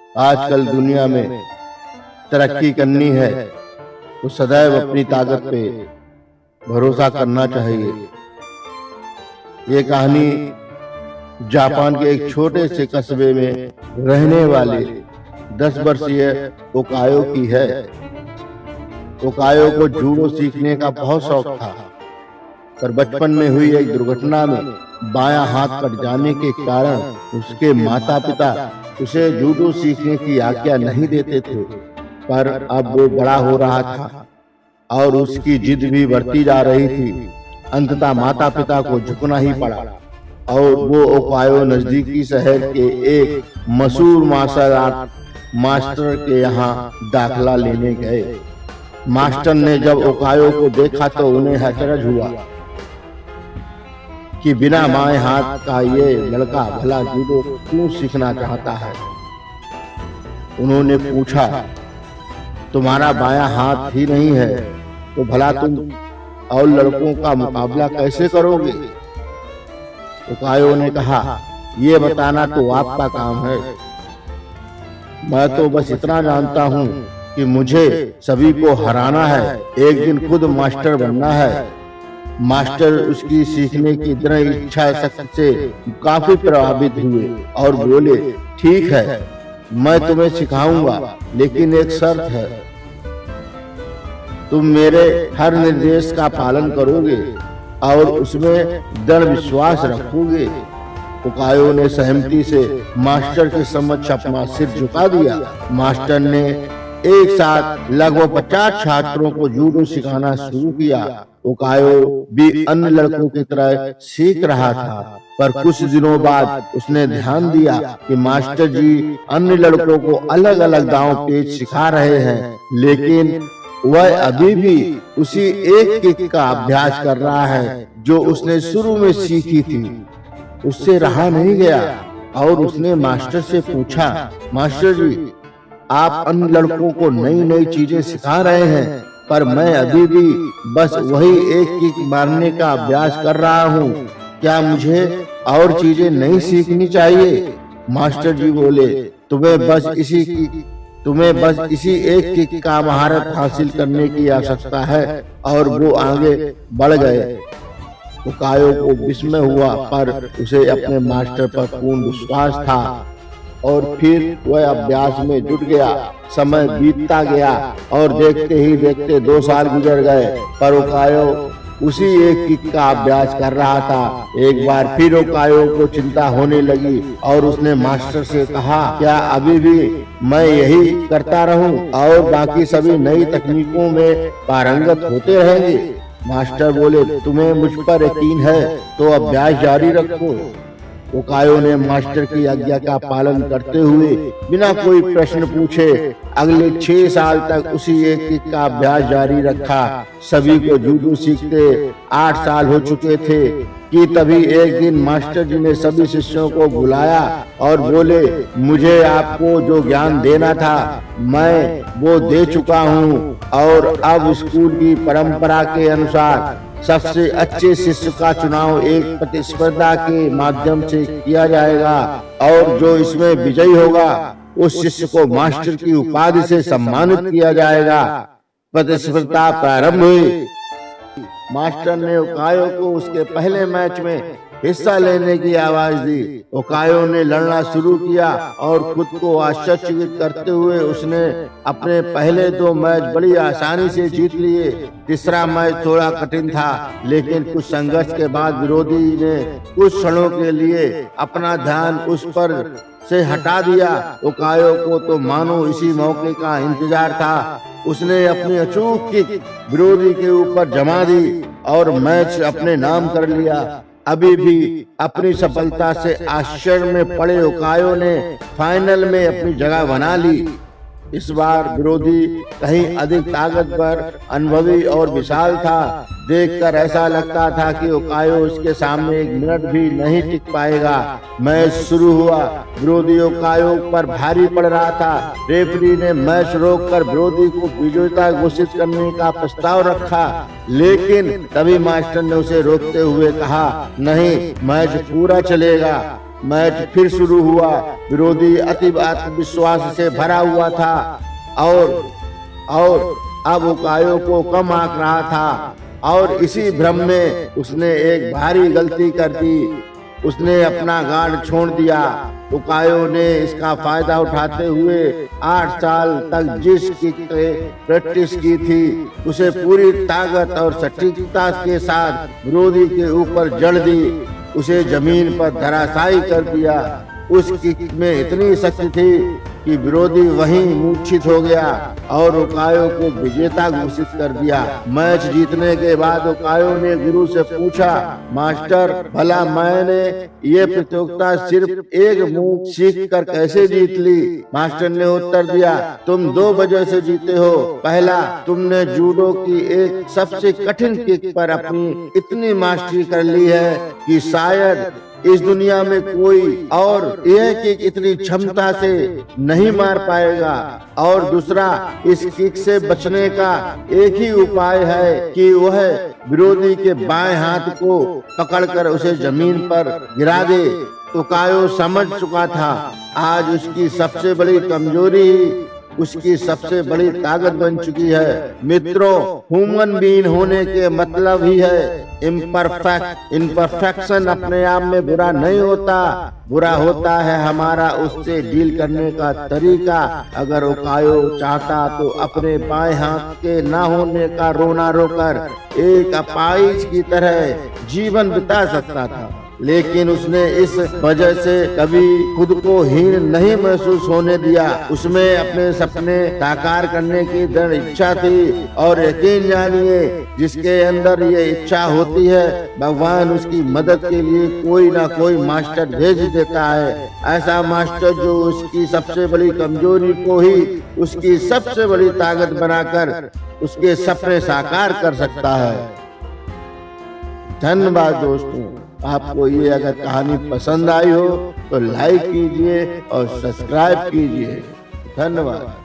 आजकल दुनिया में तरक्की करनी है तो सदैव अपनी ताकत पे भरोसा करना चाहिए। ये कहानी जापान के एक छोटे से कस्बे में रहने वाले 10 वर्षीय ओकायो की है। ओकायो को जूडो सीखने का बहुत शौक था, पर बचपन में हुई एक दुर्घटना में बायां हाथ कट जाने के कारण उसके माता-पिता उसे जूडो सीखने की आज्ञा नहीं देते थे। पर अब वो बड़ा हो रहा था और उसकी जिद भी बढ़ती जा रही थी। अंततः माता-पिता को झुकना ही पड़ा और वो ओकायो नजदीकी शहर के एक मशहूर मार्शल आर्ट मास्टर के यहाँ दाखिला लेने गए। मास्टर ने जब ओकायो को देखा तो उन्हें अचरज हुआ कि बिना बाएं हाथ का ये लड़का भला जूडो क्यों सीखना चाहता है। उन्होंने पूछा, तुम्हारा बायां हाथ ही नहीं है तो भला तुम और लड़कों का मुकाबला कैसे करोगे? ओकायो ने कहा, ये बताना तो आपका काम है। मैं तो बस इतना जानता हूँ कि मुझे सभी को हराना है, एक दिन खुद मास्टर बनना है। मास्टर उसकी सीखने की दृढ़ इच्छा शक्ति से काफी प्रभावित हुए और बोले, ठीक है, मैं तुम्हें सिखाऊंगा, लेकिन एक शर्त है, तुम मेरे हर निर्देश का पालन करोगे और उसमें दृढ़ विश्वास रखोगे। ओकायो ने सहमति से मास्टर के समक्ष अपना सिर झुका दिया। मास्टर ने एक साथ लगभग 50 छात्रों को जूडो सिखाना शुरू किया। ओकायो भी अन्य लड़कों की तरह सीख रहा था, पर कुछ दिनों बाद उसने ध्यान दिया कि मास्टर जी अन्य लड़कों को अलग अलग दांव पेच सिखा रहे हैं, लेकिन वह अभी भी उसी एक किक का अभ्यास कर रहा है जो उसने शुरू में सीखी थी। उससे रहा नहीं गया और उसने मास्टर से पूछा, मास्टर जी, आप अन्य लड़कों को नई नई चीजें सिखा रहे हैं, पर मैं अभी भी बस वही एक किक मारने का अभ्यास कर रहा हूँ, क्या मुझे और चीजें नहीं सीखनी चाहिए? मास्टर जी बोले, तुम्हें बस इसी एक किक का महारत हासिल करने की आवश्यकता है, और वो आगे बढ़ गए। ओकायो को विस्मय हुआ, पर उसे अपने मास्टर पर पूर्ण विश्वास था और फिर वह अभ्यास में जुट गया। समय बीतता गया और देखते ही देखते 2 साल गुजर गए, पर ओकायो उसी एक किक का अभ्यास कर रहा था। एक बार फिर ओकायो को चिंता होने लगी और उसने मास्टर से कहा, क्या अभी भी मैं यही करता रहूं और बाकी सभी नई तकनीकों में पारंगत होते रहेंगे? मास्टर बोले, तुम्हें मुझ पर यकीन है तो अभ्यास जारी रखो। ओकायो ने मास्टर की आज्ञा का पालन करते हुए बिना कोई प्रश्न पूछे अगले 6 साल तक उसी एक किक का अभ्यास जारी रखा। सभी को जूडो सीखते 8 साल हो चुके थे कि तभी एक दिन मास्टर जी ने सभी शिष्यों को बुलाया और बोले, मुझे आपको जो ज्ञान देना था मैं वो दे चुका हूँ और अब स्कूल की परंपरा के अनुसार सबसे अच्छे शिष्य का चुनाव एक प्रतिस्पर्धा के माध्यम से किया जाएगा और जो इसमें विजयी होगा उस शिष्य को मास्टर की उपाधि से सम्मानित किया जाएगा। प्रतिस्पर्धा प्रारंभ हुई। मास्टर ने ओकायो को उसके पहले मैच में हिस्सा लेने की आवाज दी। ओकायो ने लड़ना शुरू किया और खुद को आश्चर्यचकित करते हुए उसने अपने पहले 2 मैच बड़ी आसानी से जीत लिए। तीसरा मैच थोड़ा कठिन था, लेकिन कुछ संघर्ष के बाद विरोधी ने कुछ क्षणों के लिए अपना ध्यान उस पर से हटा दिया। ओकायो को तो मानो इसी मौके का इंतजार था। उसने अपनी अचूक किक विरोधी के ऊपर जमा दी और मैच अपने नाम कर लिया। अभी भी अपनी सफलता से आश्चर्य में पड़े ओकायो ने फाइनल में अपनी जगह बना ली। इस बार विरोधी कहीं अधिक ताकतवर, अनुभवी और विशाल था। देखकर ऐसा लगता था कि ओकायो उसके सामने 1 मिनट भी नहीं टिक पाएगा। मैच शुरू हुआ। विरोधी ओकायो पर भारी पड़ रहा था। रेफरी ने मैच रोककर विरोधी को विजेता घोषित करने का प्रस्ताव रखा, लेकिन तभी मास्टर ने उसे रोकते हुए कहा, नहीं, मैच पूरा चलेगा। मैच फिर शुरू हुआ। विरोधी अति आत्मविश्वास से भरा हुआ था और अब उकायो को कम आंक रहा था और इसी भ्रम में उसने एक भारी गलती कर दी। उसने अपना गार्ड छोड़ दिया। उकायो ने इसका फायदा उठाते हुए 8 साल तक जिस किक पे प्रैक्टिस की थी उसे पूरी ताकत और सटीकता के साथ विरोधी के ऊपर जड़ दी, उसे जमीन पर धराशायी कर दिया। उस किक में इतनी शक्ति थी कि विरोधी वहीं मूर्छित हो गया और उकायो को विजेता घोषित कर दिया। मैच जीतने के बाद उकायो ने गुरु से पूछा, मास्टर भला मैंने ये प्रतियोगिता सिर्फ एक मूव सीख कर कैसे जीत ली? मास्टर ने उत्तर दिया, तुम 2 वजह से जीते हो। पहला, तुमने जूडो की एक सबसे कठिन किक पर अपनी इतनी मास्टरी कर ली है कि शायद इस दुनिया में कोई और यह किक इतनी क्षमता से नहीं मार पाएगा। और दूसरा, इस किक से बचने का एक ही उपाय है कि वह विरोधी के बाएं हाथ को पकड़कर उसे जमीन पर गिरा दे। उकायो समझ चुका था आज उसकी सबसे बड़ी कमजोरी उसकी सबसे बड़ी ताकत बन चुकी है। मित्रों, ह्यूमन बीइंग होने के मतलब ही है इम्परफेक्ट। इम्परफेक्शन अपने आप में बुरा नहीं होता, बुरा होता है हमारा उससे डील करने का तरीका। अगर उकायो चाहता तो अपने बाएं हाथ के ना होने का रोना रोकर एक अपाहिज की तरह जीवन बिता सकता था, लेकिन उसने इस वजह से कभी खुद को हीन नहीं महसूस होने दिया। उसमें अपने सपने साकार करने की दृढ़ इच्छा थी और यकीन जानिए, जिसके अंदर ये इच्छा होती है भगवान उसकी मदद के लिए कोई ना कोई मास्टर भेज देता है। ऐसा मास्टर जो उसकी सबसे बड़ी कमजोरी को ही उसकी सबसे बड़ी ताकत बनाकर उसके सपने साकार कर सकता है। धन्यवाद दोस्तों। आपको ये अगर कहानी पसंद आई हो तो लाइक कीजिए और सब्सक्राइब कीजिए। धन्यवाद।